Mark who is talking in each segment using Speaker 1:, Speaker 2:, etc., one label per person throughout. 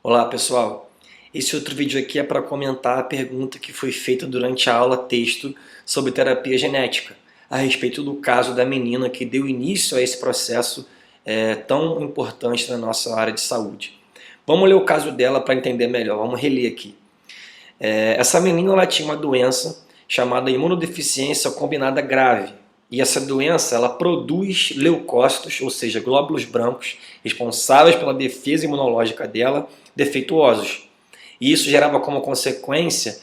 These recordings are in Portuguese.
Speaker 1: Olá pessoal, esse outro vídeo aqui é para comentar a pergunta que foi feita durante a aula texto sobre terapia genética, a respeito do caso da menina que deu início a esse processo tão importante na nossa área de saúde. Vamos ler o caso dela para entender melhor, vamos reler aqui. Essa menina ela tinha uma doença chamada imunodeficiência combinada grave. E essa doença ela produz leucócitos, ou seja, glóbulos brancos, responsáveis pela defesa imunológica dela, defeituosos. E isso gerava como consequência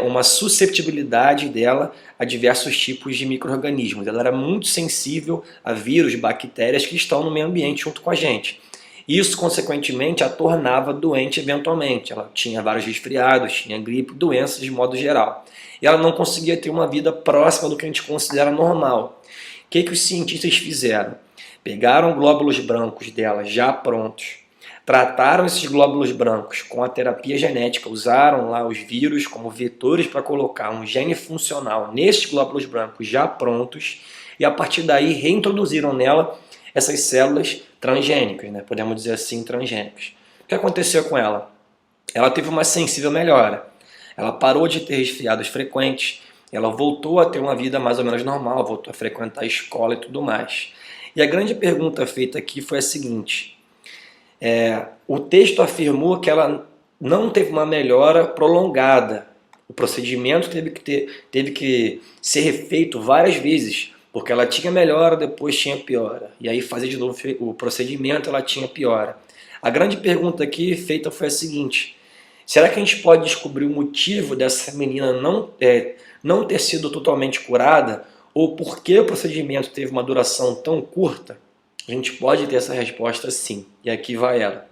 Speaker 1: uma susceptibilidade dela a diversos tipos de micro-organismos. Ela era muito sensível a vírus, bactérias que estão no meio ambiente junto com a gente. Isso, consequentemente, a tornava doente eventualmente. Ela tinha vários resfriados, tinha gripe, doenças de modo geral. E ela não conseguia ter uma vida próxima do que a gente considera normal. O que os cientistas fizeram? Pegaram glóbulos brancos dela já prontos, trataram esses glóbulos brancos com a terapia genética, usaram lá os vírus como vetores para colocar um gene funcional nesses glóbulos brancos já prontos e a partir daí reintroduziram nela essas células transgênicas, né? Podemos dizer assim, transgênicas. O que aconteceu com ela? Ela teve uma sensível melhora. Ela parou de ter resfriados frequentes, ela voltou a ter uma vida mais ou menos normal, voltou a frequentar a escola e tudo mais. E a grande pergunta feita aqui foi a seguinte: o texto afirmou que ela não teve uma melhora prolongada. O procedimento teve que ser refeito várias vezes, porque ela tinha melhora, depois tinha piora. E aí fazer de novo o procedimento, ela tinha piora. A grande pergunta aqui feita foi a seguinte: será que a gente pode descobrir o motivo dessa menina não ter sido totalmente curada? Ou por que o procedimento teve uma duração tão curta? A gente pode ter essa resposta sim. E aqui vai ela.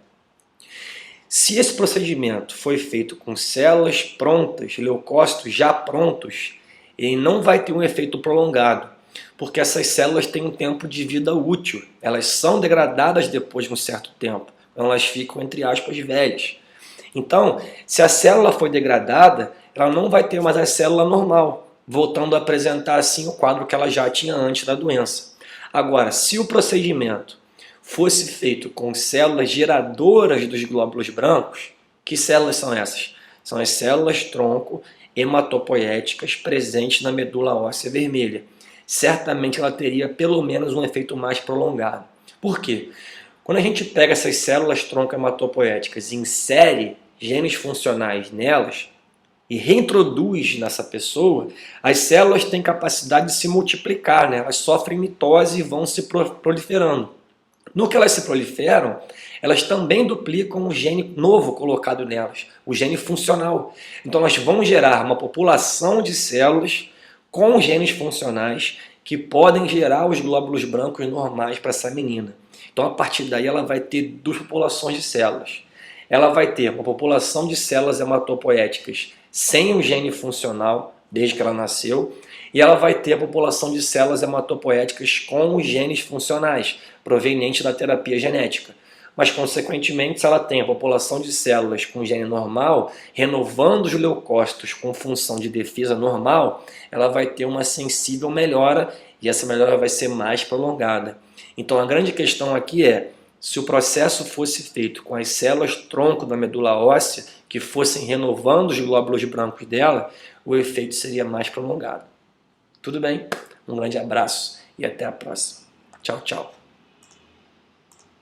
Speaker 1: Se esse procedimento foi feito com células prontas, leucócitos já prontos, ele não vai ter um efeito prolongado, porque essas células têm um tempo de vida útil. Elas são degradadas depois de um certo tempo. Então elas ficam, entre aspas, velhas. Então, se a célula foi degradada, ela não vai ter mais a célula normal, voltando a apresentar assim o quadro que ela já tinha antes da doença. Agora, se o procedimento fosse feito com células geradoras dos glóbulos brancos, que células são essas? São as células tronco hematopoéticas presentes na medula óssea vermelha. Certamente ela teria pelo menos um efeito mais prolongado. Por quê? Quando a gente pega essas células tronco hematopoéticas e insere genes funcionais nelas e reintroduz nessa pessoa, as células têm capacidade de se multiplicar, né? Elas sofrem mitose e vão se proliferando. No que elas se proliferam, elas também duplicam o gene novo colocado nelas, o gene funcional. Então nós vamos gerar uma população de células com genes funcionais que podem gerar os glóbulos brancos normais para essa menina. Então a partir daí ela vai ter duas populações de células. Ela vai ter uma população de células hematopoéticas sem o gene funcional, desde que ela nasceu, e ela vai ter a população de células hematopoéticas com os genes funcionais, provenientes da terapia genética. Mas, consequentemente, se ela tem a população de células com gene normal, renovando os leucócitos com função de defesa normal, ela vai ter uma sensível melhora e essa melhora vai ser mais prolongada. Então, a grande questão aqui é: se o processo fosse feito com as células tronco da medula óssea, que fossem renovando os glóbulos brancos dela, o efeito seria mais prolongado. Tudo bem? Um grande abraço e até a próxima. Tchau, tchau.